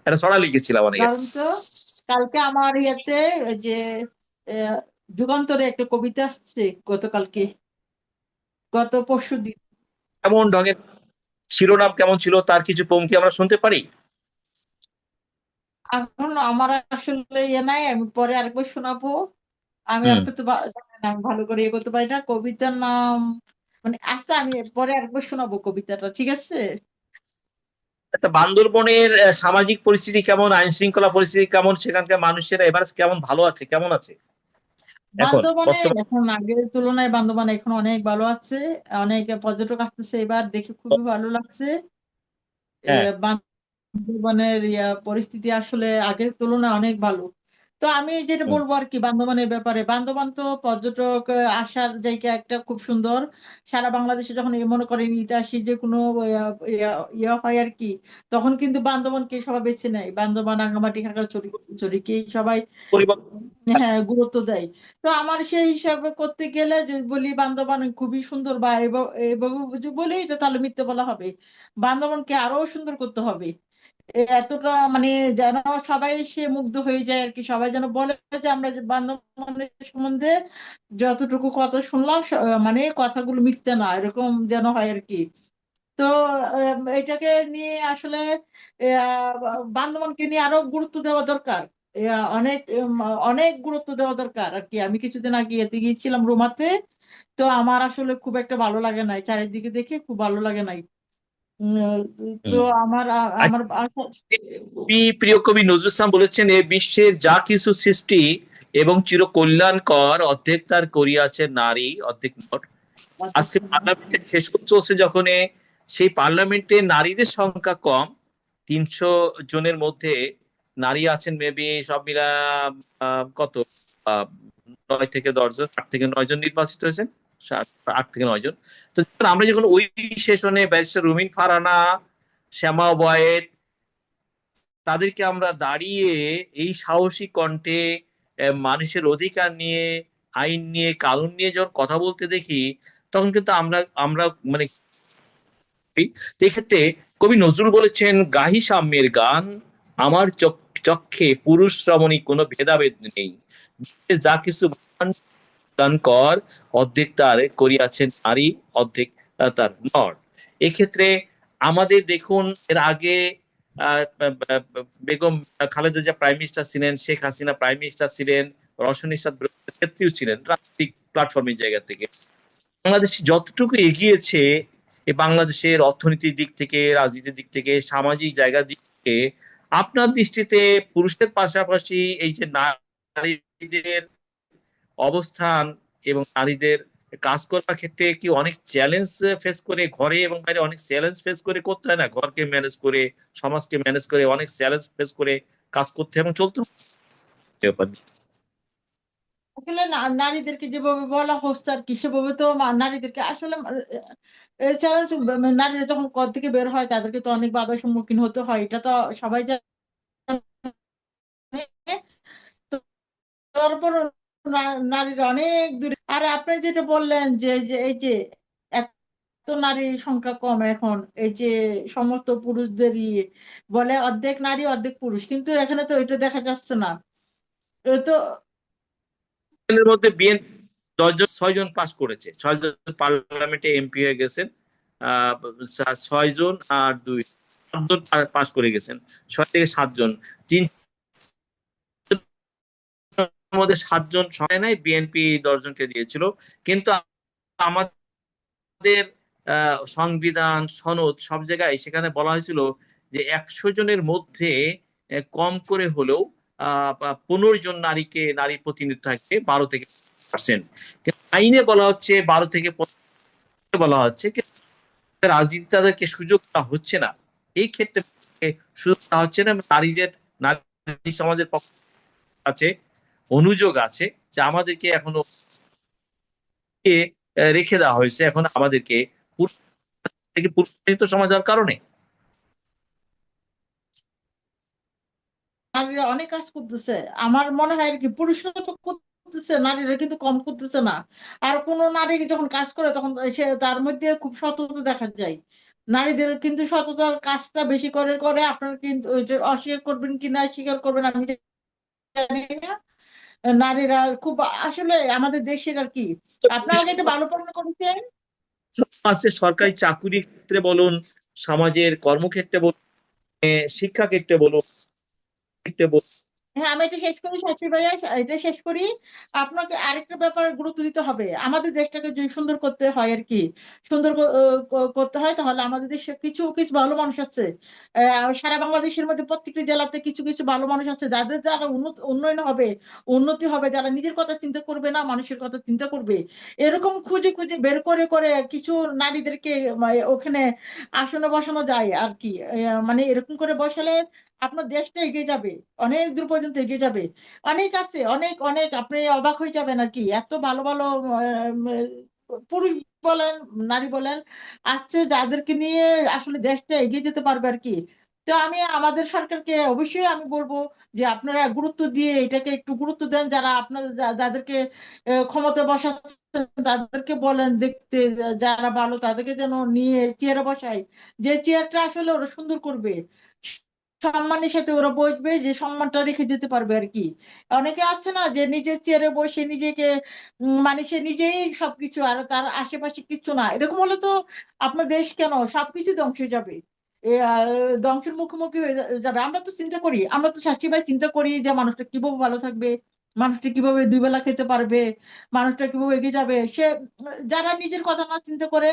S2: এটা ছড়া লিখেছিলাম অনেক।
S3: দারুণ তো। কালকে আমার ইয়েতে ওই যে আহ, যুগান্তরে একটা কবিতা আসছে গতকালকে, গত পরশু দিন।
S2: এমন ঢঙের শিরোনাম কেমন ছিল তার কিছু পংক্তি আমরা শুনতে পারি?
S3: এখন আমার আসলে ইয়ে নাই, আমি পরে আরেকবার শোনাবো। আমি আর
S2: হুম।
S3: করতে জানি না, আমি ভালো করে ইয়ে করতে পারি না কবিতার নাম। মানে আচ্ছা, আমি পরে আরেকবার শোনাবো কবিতাটা, ঠিক আছে?
S2: আচ্ছা, বান্দরবনের সামাজিক পরিস্থিতি কেমন, আইন শৃঙ্খলা পরিস্থিতি কেমন, সেখানকার মানুষেরা এভারেজ কেমন, ভালো আছে, কেমন আছে এখন
S3: বান্দরবনে
S2: বর্তমান?
S3: এখন আগের তুলনায় বান্দরবানে এখন অনেক ভালো আছে। অনেক পর্যটক আসতেছে, এবার দেখে খুবই ভালো লাগছে।
S2: হ্যাঁ।
S3: বান্দরবানের পরিস্থিতি আসলে আগের তুলনায় অনেক ভালো। তো আমি যেটা
S2: হুম।
S3: বলবো আর কি বান্দরবানের ব্যাপারে, বান্দরবান তো পর্যটক আসার জায়গা একটা খুব সুন্দর। সারা বাংলাদেশে যখন মনে করেন ঐতিহাসিক যে কোনো ইয়া ইয়া ইয়া হয় আর কি, তখন কিন্তু বান্দরবানকে সবাই বেছে নেয়। বান্দরবান, রাঙ্গামাটি, খাগড়াছড়ি ছড়িকে সবাই
S2: পরিবর্তন।
S3: হ্যাঁ গুরুত্ব দেয়। তো আমার সেই হিসাবে করতে গেলে যদি বলি বান্দরবান খুবই সুন্দর বা এভাবে যদি বলি তো তাহলে মিথ্যে বলা হবে। বান্দরবানকে আরো সুন্দর করতে হবে। এতটা মানে যেন সবাই সে মুগ্ধ হয়ে যায় আর কি, সবাই যেন বলে যে আমরা যে বান্দরবানের সম্বন্ধে যতটুকু কথা শুনলাম মানে কথাগুলো মিথ্যে না, এরকম যেন হয় আর কি। তো এটাকে নিয়ে আসলে বান্দরবানকে নিয়ে আরো গুরুত্ব দেওয়া দরকার। অনেক অনেক গুরুত্ব দেওয়া দরকার আর কি। আমি কিছুদিন আগে এতে গিয়েছিলাম রুমাতে, তো আমার আসলে খুব একটা ভালো লাগে নাই, চারিদিকে দেখে খুব ভালো লাগে নাই। উম, তো
S2: হুম।
S3: আমার আমার
S2: প্রিয় কবি নজরুল ইসলাম বলেছেন, এ বিশ্বের যা কিছু সৃষ্টি এবং চিরকল্যাণকর অর্ধেক তার করিয়াছে নারী, অর্ধেক নর। আজকে পার্লামেন্টের সেশন চলছে, যখন সেই পার্লামেন্টে নারীদের সংখ্যা কম, 300 জনের মধ্যে নারী আছেন মেবি সব মিলা কত, আহ, 9 থেকে 10 জন, 8 থেকে 9 জন নির্বাচিত হয়েছেন, 8 থেকে 9 জন। তো আমরা যখন ওই সেশনে ব্যারিস্টার রুমিন ফারহানা, শ্যামা ওবায়েদ, তাদেরকে আমরা দাঁড়িয়ে এই সাহসী কণ্ঠে মানুষের অধিকার নিয়ে, আইন নিয়ে, কানুন নিয়ে যখন কথা বলতে দেখি, তখন কিন্তু আমরা আমরা মানে তো এক্ষেত্রে কবি নজরুল বলেছেন, গাহি সাম্যের গান, আমার চক্ষে পুরুষ রমণী কোনো ভেদাভেদ নেই, যা কিছু গান কর, অর্ধেক তার করিয়াছেন নারী, অর্ধেক তার নর। এক্ষেত্রে আমাদের দেখুন, এর আগে বেগম খালেদা জিয়া প্রাইম মিনিস্টার ছিলেন, শেখ হাসিনা প্রাইম মিনিস্টার ছিলেন, রওশন এরশাদ নেত্রীও ছিলেন রাজনৈতিক প্ল্যাটফর্মের জায়গা থেকে। বাংলাদেশ যতটুকু এগিয়েছে, এই বাংলাদেশের অর্থনীতির দিক থেকে, রাজনীতির দিক থেকে, সামাজিক জায়গার দিক থেকে, আপনার দৃষ্টিতে পুরুষদের পাশাপাশি এই যে নারীদের অবস্থান এবং নারীদের কাজ করার ক্ষেত্রে কি অনেক চ্যালেঞ্জ ফেস করে, ঘরে এবং বাইরে অনেক চ্যালেঞ্জ ফেস করে করতে হয় না? ঘরকে ম্যানেজ করে, সমাজকে ম্যানেজ করে অনেক চ্যালেঞ্জ ফেস করে কাজ করতে হয় এবং চলতে হয়।
S3: আসলে নারীদেরকে যেভাবে বলা হচ্ছে আর কি, সেভাবে তো নারীদেরকে আসলে চ্যালেঞ্জ, নারীরা যখন ঘর থেকে বের হয় তাদেরকে তো অনেক বাধার সম্মুখীন হতে হয়, এটা তো সবাই জানে। তো তারপর নারীরা অনেক দূরে। আর আপনি যেটা বললেন যে যে এই যে এত নারীর সংখ্যা কম এখন, এই যে সমস্ত পুরুষদেরই বলে অর্ধেক নারী অর্ধেক পুরুষ, কিন্তু এখানে তো এটা দেখা যাচ্ছে না। এ তো
S2: এর মধ্যে বিএনপি 10 জন 6 জন পাশ করেছে, 6 জন পার্লামেন্টে এমপি হয়ে গেছেন। 6 জন আর 7 জন পাশ করে গেছেন, 6 থেকে 7 জন। 3 জনের মধ্যে 7 জন সহায় নাই, বিএনপি 10 জনকে দিয়েছিল। কিন্তু আমাদের সংবিধান, সনদ, সব জায়গায় সেখানে বলা হয়েছিল যে 100 জনের মধ্যে কম করে হলেও 15 জন নারী প্রতিনিধিত্ব থাকবে, 12 থেকে 15%। আইনে বলা হচ্ছে 12 থেকে 15 বলা হচ্ছে, কিন্তু রাজনীতি তাদেরকে সুযোগ দেওয়া হচ্ছে না। এই ক্ষেত্রে সুযোগ দেওয়া হচ্ছে না। নারী সমাজের পক্ষ আছে, অনুযোগ আছে যে আমাদেরকে এখনো রেখে দেওয়া হয়েছে, এখন আমাদেরকে পুরুষায়িত সমাজ হওয়ার কারণে।
S3: নারীরা অনেক কাজ করতেছে। আমার মনে হয় আর কি পুরুষরা তো করতেছে, নারীরা কিন্তু কম করতেছে না। আর কোনো নারী যখন কাজ করে তখন সে তার মধ্যে খুব সততা দেখা যায়। নারীদের কিন্তু সততার কাজটা বেশি করে করে আপনার কিন্তু ওই যে অস্বীকার করবেন কিনা স্বীকার করবেন আমি জানি না, নারীরা খুব আসলে আমাদের দেশের আর কি। আপনার আগে একটা ভালো প্রশ্ন করেছেন।
S2: আছে সরকারি চাকুরির ক্ষেত্রে বলুন, সমাজের কর্মক্ষেত্রে বলুন, শিক্ষাক্ষেত্রে বলুন, ক্ষেত্রে বলুন।
S3: হ্যাঁ, আমি এটা শেষ করি সাথী ভাইয়া, এটা শেষ করি। আপনাকে আরেকটা ব্যাপার গুরুত্ব দিতে হবে, আমাদের দেশটাকে যদি সুন্দর করতে হয় আর কি, সুন্দর করতে হয়, তাহলে আমাদের দেশে কিছু কিছু ভালো মানুষ আছে। সারা বাংলাদেশের মধ্যে প্রত্যেকটি জেলাতে কিছু কিছু ভালো মানুষ আছে, যাদের যারা উন্নয়ন হবে, উন্নতি হবে, যারা নিজের কথা চিন্তা করবে না, মানুষের কথা চিন্তা করবে। এরকম খুঁজে খুঁজে বের করে করে কিছু নারীদেরকে ওখানে আসনে বসানো যায় আর কি। মানে এরকম করে বসালে আপনার দেশটা এগিয়ে যাবে, অনেক দূর পর্যন্ত এগিয়ে যাবে। অনেক আছে, অনেক অনেক, আপনি অবাক হয়ে যাবেন আর কি, এত ভালো ভালো পুরুষ বলেন, নারী বলেন আসছে, যাদেরকে নিয়ে আসলে দেশটা এগিয়ে যেতে পারবে আর কি। তো আমি আমাদের সরকারকে অবশ্যই আমি বলবো যে আপনারা গুরুত্ব দিয়ে এটাকে একটু গুরুত্ব দেন, যারা আপনাদের যাদেরকে ক্ষমতা বসাচ্ছেন তাদেরকে বলেন দেখতে, যারা ভালো তাদেরকে যেন নিয়ে চেয়ারে বসায়, যে চেয়ারটা আসলে ওরা সুন্দর করবে, সম্মানের সাথে ওরা বসবে, যে সম্মানটা রেখে যেতে পারবে আর কি। অনেকে আছে না যে নিজের চেয়ারে বসে নিজেকে মানে সে নিজেই সবকিছু আর তার আশেপাশে কিছু না, এরকম হলে তো আপনার দেশ কেন সবকিছু ধ্বংস হয়ে যাবে, ধ্বংসের মুখোমুখি হয়ে যাবে। আমরা তো চিন্তা করি, আমরা তো শাস্তি ভাই চিন্তা করি যে মানুষটা কিভাবে ভালো থাকবে, মানুষটা কিভাবে দুই বেলা খেতে পারবে, মানুষটা কিভাবে এগিয়ে যাবে। সে যারা নিজের কথা না চিন্তা করে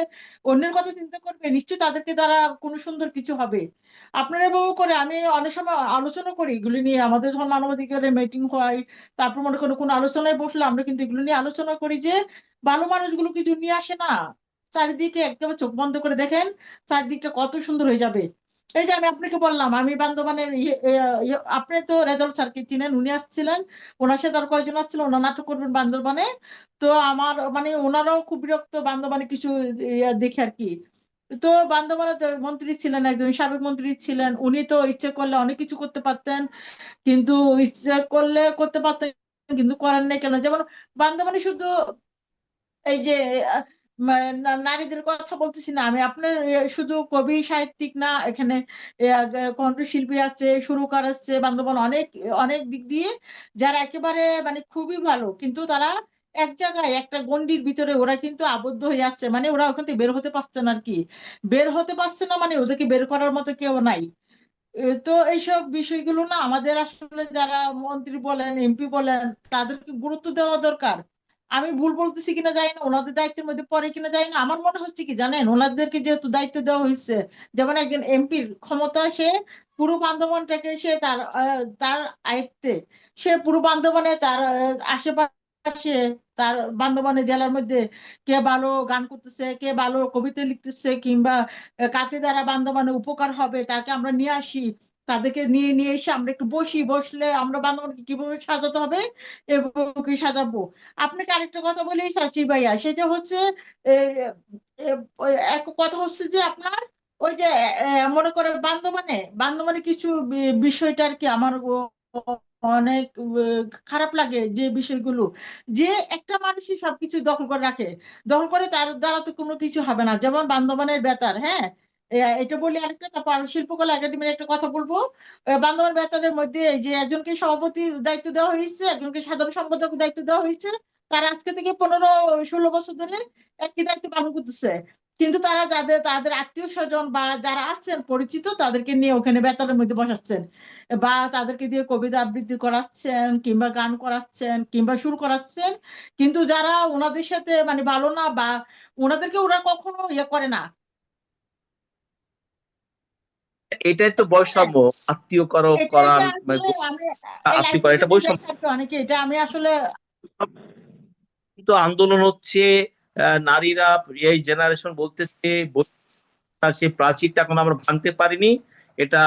S3: অন্যের কথা চিন্তা করবে, নিশ্চয়ই তাদেরকে দ্বারা কোনো সুন্দর কিছু হবে। আপনারা এভাবে করে আমি অনেক সময় আলোচনা করি এগুলি নিয়ে, আমাদের যখন মানবাধিকারের মিটিং হয়, তারপর মনে করেন কোনো আলোচনায় বসলে আমরা কিন্তু এগুলো নিয়ে আলোচনা করি যে ভালো মানুষগুলো কিছু নিয়ে আসে না, চারিদিকে একদম চোখ বন্ধ করে দেখেন, চারিদিকটা কত সুন্দর হয়ে যাবে। এই যে আমি আপনাকে বললাম, আমি বান্দরবানের আপনি তো রেজাল্ট স্যারকে চিনেন, উনি আসছিলেন, ওনার সাথে আর কয়েকজন আসছিল, ওনার নাটক করবেন বান্দরবানে। তো আমার মানে ওনারাও খুব বিরক্ত বান্দরবানে কিছু দেখে আর কি। তো বান্দরবানে তো মন্ত্রী ছিলেন, একজন সাবেক মন্ত্রী ছিলেন, উনি তো ইচ্ছে করলে অনেক কিছু করতে পারতেন, কিন্তু ইচ্ছে করলে করতে পারতেন, কিন্তু করেন নাই কেন? যেমন বান্দরবানে শুধু এই যে নারীদের কথা বলতেছি না আমি, আপনার শুধু কবি সাহিত্যিক না, এখানে কণ্ঠশিল্পী আছে, সুরকার আছে, বান্দরবান অনেক অনেক দিক দিয়ে যারা একেবারে মানে খুবই ভালো, কিন্তু তারা এক জায়গায় একটা গণ্ডির ভিতরে ওরা কিন্তু আবদ্ধ হয়ে আসছে, মানে ওরা ওখান থেকে বের হতে পারছে না আর কি। বের হতে পারছে না মানে ওদেরকে বের করার মতো কেউ নাই। তো এইসব বিষয়গুলো না আমাদের আসলে যারা মন্ত্রী বলেন, এমপি বলেন, তাদেরকে গুরুত্ব দেওয়া দরকার। আমি ভুল বলতেছি কিনা জানি না, ওনাদের দায়িত্বের মধ্যে পড়ে কিনা জানি না, আমার মনে হচ্ছে কি জানেন, ওনাদেরকে যেহেতু দায়িত্ব দেওয়া হয়েছে, যেমন একজন এমপির ক্ষমতা, সে পুরো বান্ধবনটাকে সে তার তার আয়ত্তে, সে পুরো বান্ধবনে তার আশেপাশে, তার বান্ধবনে জেলার মধ্যে কে ভালো গান করতেছে, কে ভালো কবিতা লিখতেছে, কিংবা কাকে দ্বারা বান্ধবানে উপকার হবে তাকে আমরা নিয়ে আসি, তাদেরকে নিয়ে নিয়ে এসে আমরা একটু বসি, বসলে আমরা বান্ধবনকে কিভাবে সাজাতে হবে এভাবে সাজাবো। আপনাকে আরেকটা কথা বলি শাশি ভাইয়া, সেটা হচ্ছে এ, এক কথা হচ্ছে যে আপনার ওই যে মনে করে বান্ধবানে বান্ধবানে কিছু বিষয়টা আর কি আমার অনেক খারাপ লাগে, যে বিষয়গুলো যে একটা মানুষই সবকিছু দখল করে রাখে, দখল করে তার দ্বারা তো কোনো কিছু হবে না। যেমন বান্দরবানের বেতার, হ্যাঁ, এটা বলি আরেকটা, তারপর শিল্পকলা একাডেমির একটা কথা বলবো। বান্দরবান বেতারের মধ্যে এই যে একজনকে সভাপতি দায়িত্ব দেওয়া হয়েছে, একজনকে সাধারণ সম্পাদক দায়িত্ব দেওয়া হয়েছে, তারা আজকে থেকে 15-16 বছর ধরে একই দায়িত্ব পালন করতেছে, কিন্তু তারা যাদের তাদের আত্মীয় স্বজন বা যারা আছেন পরিচিত তাদেরকে নিয়ে ওখানে বেতারের মধ্যে বসাচ্ছেন, বা তাদেরকে দিয়ে কবিতা আবৃত্তি করাচ্ছেন, কিংবা গান করাচ্ছেন, কিংবা সুর করাচ্ছেন, কিন্তু যারা ওনাদের সাথে মানে ভালো না, বা ওনাদেরকে ওরা কখনো ইয়ে করে না।
S2: এটাই তো বৈষম্য, আত্মীয়
S3: এটা
S2: করার
S3: এটা আসলে আমি এই
S2: আত্মীয় করা, এটা
S3: লাইব্রেরিতে
S2: বৈষম্য।
S3: দেখি আর কি অনেকে, এটা আমি আসলে
S2: কিন্তু আন্দোলন হচ্ছে, নারীরা এই জেনারেশন বলতেছে সেই প্রাচীরটা এখন আমরা ভাঙতে পারিনি, এটা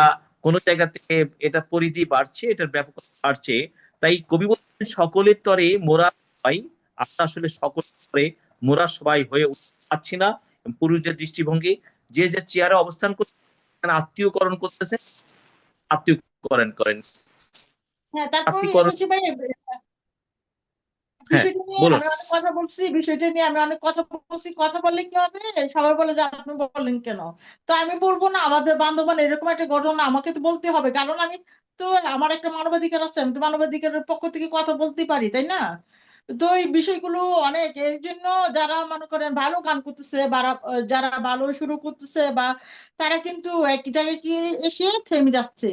S2: কোন জায়গা থেকে এটা পরিধি বাড়ছে, এটার ব্যাপকতা বাড়ছে। তাই কবি বলছেন সকলের তরে মোরা সবাই, আমরা আসলে সকলের তরে মোরা সবাই হয়ে উঠতে পারছি না। পুরুষদের দৃষ্টিভঙ্গি, যে যে চেয়ারে অবস্থান করছে আত্মীয়করণ করতেছে, আত্মীয়করণ করেন,
S3: হ্যাঁ, তারপর
S2: আত্মীয়করণ।
S3: হচ্ছে ভাই
S2: হ্যাঁ,
S3: বিষয়টা নিয়ে
S2: বলুন।
S3: আমি অনেক কথা বলছি, বিষয়টা নিয়ে আমি অনেক কথা বলছি, কথা বললে কি হবে, সবাই বলে যে আপনি বললেন কেন? তো আমি বলবো না, আমাদের বান্ধবান এরকম একটা ঘটনা আমাকে তো বলতে হবে, কারণ আমি তো আমার একটা মানবাধিকার আছে, আমি তো মানবাধিকারের পক্ষ থেকে কথা বলতে পারি, তাই না? তো এই বিষয়গুলো অনেক, এর জন্য যারা মনে করেন ভালো গান করতেছে বা যারা ভালো শুরু করতেছে বা তারা কিন্তু এক জায়গায় কি এসে থেমে যাচ্ছে।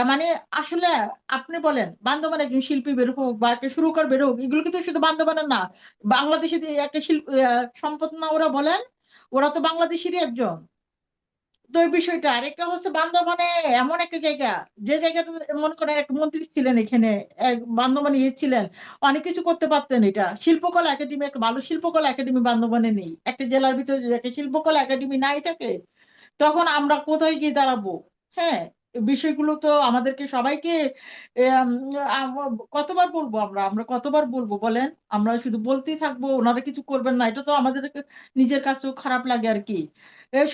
S3: মানে আসলে আপনি বলেন বান্দরবান একজন শিল্পী বের হোক বা একটা সুরকার বের হোক, এগুলো কিন্তু শুধু বান্দরবানের না, বাংলাদেশে একটা শিল্প সম্পদ না ওরা বলেন, ওরা তো বাংলাদেশেরই একজন। তো এই বিষয়টা আরেকটা হচ্ছে বান্দরবানে এমন একটা জায়গা, যে জায়গাটা মনে করেন একটা মন্ত্রী ছিলেন এখানে, বান্দরবানে ছিলেন, অনেক কিছু করতে পারতেন। এটা শিল্পকলা একাডেমি, একটা ভালো শিল্পকলা একাডেমি বান্দরবানে নেই। একটা জেলার ভিতরে যদি একটা শিল্পকলা একাডেমি নাই থাকে, তখন আমরা কোথায় গিয়ে দাঁড়াবো? হ্যাঁ, এই বিষয়গুলো তো আমাদেরকে সবাইকে আম, কতবার বলবো, আমরা আমরা কতবার বলবো বলেন? আমরা শুধু বলতেই থাকবো, ওনারা কিছু করবেন না, এটা তো আমাদের নিজের কাছেও খারাপ লাগে আর কি।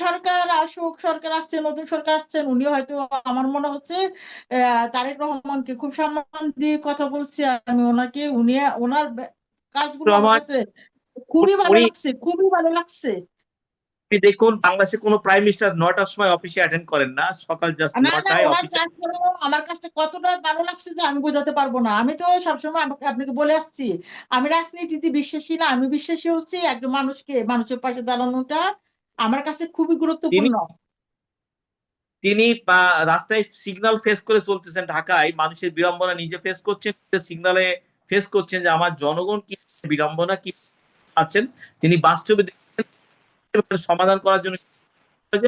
S3: সরকার আসুক, সরকার আসছে, নতুন সরকার আসছেন, উনি হয়তো, আমার মনে হচ্ছে তারেক রহমানকে খুব সম্মান দিয়ে কথা বলছি আমি ওনাকে, উনি ওনার কাজগুলো আমার
S2: রহমান,
S3: কাছে খুবই ভালো
S2: উনি
S3: লাগছে, খুবই ভালো লাগছে।
S2: আপনি দেখুন বাংলাদেশে কোনো প্রাইম মিনিস্টার 9টার সময় অফিসে অ্যাটেন্ড করেন না, সকাল জাস্ট
S3: না না,
S2: 9টায়
S3: ওনার
S2: অফিসে।
S3: কাজগুলো আমার কাছে কতটা ভালো লাগছে যে আমি বোঝাতে পারবো না। আমি তো সবসময় আপনাকে বলে আসছি, আমি রাজনীতিতে বিশ্বাসী না, আমি বিশ্বাসী হচ্ছি একজন মানুষকে, মানুষের পাশে দাঁড়ানোটা আমার কাছে খুবই
S2: তিনি
S3: গুরুত্বপূর্ণ।
S2: তিনি রাস্তায় সিগন্যাল ফেস করে চলতেছেন, ঢাকায় মানুষের বিড়ম্বনা নিজে ফেস করছেন, সিগনালে ফেস করছেন যে আমার জনগণ কি বিড়ম্বনা কি আছেন, তিনি বাস্তবে সমাধান করার জন্য এই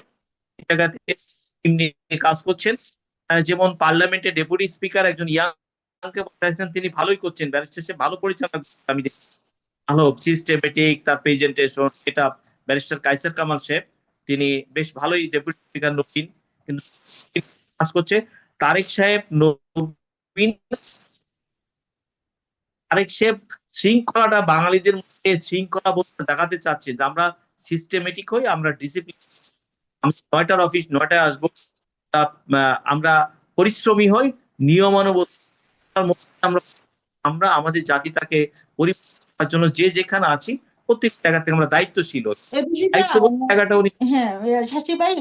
S2: জায়গা থেকে team নিয়ে কাজ করছেন। যেমন পার্লামেন্টে ডেপুটি স্পিকার একজন ইয়াংকে পাঠাইছেন, তিনি ভালোই করছেন, ব্যারিস্টার সে ভালো পরিচালনা করছেন। আমি দেখি ভালো সিস্টেমেটিক তার প্রেজেন্টেশন, এটা ব্যারিস্টার কাইসার কামাল সাহেব, তিনি বেশ ভালোই ডেপুটি স্পিকার নবীন কিন্তু কাজ করছে। তারেক সাহেব নবীন, তারেক সাহেব শৃঙ্খলাটা বাঙালিদের মধ্যে শৃঙ্খলা বোধ দেখাতে চাচ্ছে যে আমরা সিস্টেমেটিক হই, আমরা ডিসিপ্লিন, আমরা 9টার অফিস 9টায় আসবো, আমরা পরিশ্রমী হই, নিয়মানুবর্তিতার মধ্যে আমরা আমরা আমাদের জাতিটাকে পরিবর্তন করার জন্য যে যেখানে আছি প্রত্যেক জায়গা থেকে আমরা দায়িত্বশীল হই।
S3: এই বিষয়টা
S2: দায়িত্ববোধ জায়গাটা উনি
S3: হ্যাঁ, শাসি ভাই,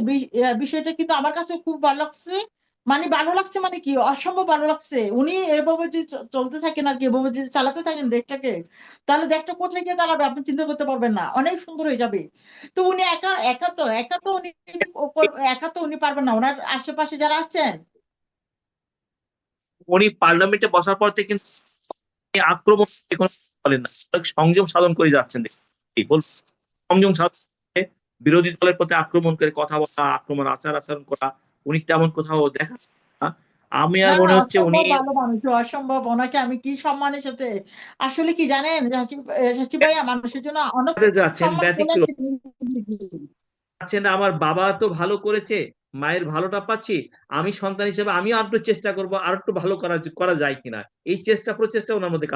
S3: বিষয়টা কিন্তু আমার কাছে খুব ভালো লাগছে। মানে ভালো লাগছে মানে কি, অসম্ভব ভালো লাগছে। উনি এভাবে যদি চলতে থাকেন আর কি, এভাবে যদি চালাতে থাকেন দেশটাকে, তাহলে দেশটা কোথায় গিয়ে দাঁড়াবে আপনি চিন্তা করতে পারবেন না, অনেক সুন্দর হয়ে যাবে। তো উনি একা একা তো উনি একা তো উনি পারবেন না, ওনার আশেপাশে যারা আছেন।
S2: উনি পার্লামেন্টে বসার পর থেকে কিন্তু তিনি আক্রমণ করে কোনো কিছু বলেন না, সংযম সাধন করে যাচ্ছেন। দেখি বলবো সংযম সাধন করে বিরোধী দলের প্রতি আক্রমণ করে কথা বলা, আক্রমণ আচার আচরণ করা উনি তেমন কোথাও দেখা যায় না। আমি আর
S3: না না,
S2: মনে হচ্ছে উনি
S3: অসম্ভব ভালো মানুষ, অসম্ভব। ওনাকে আমি কি সম্মানের সাথে, আসলে কি জানেন শশী ভাইয়া, মানুষের জন্য অনেক
S2: যাচ্ছেন
S3: সম্মান চলে
S2: ব্যতিক্রম,
S3: আসে।
S2: পাচ্ছেন না, আমার বাবা তো ভালো করেছে, মায়ের ভালোটা পাচ্ছি, আমি সন্তান হিসেবে আমি আর একটু চেষ্টা করবো আর একটু ভালো করা করা যায় কিনা, এই চেষ্টা প্রচেষ্টা ওনার মধ্যে কাজ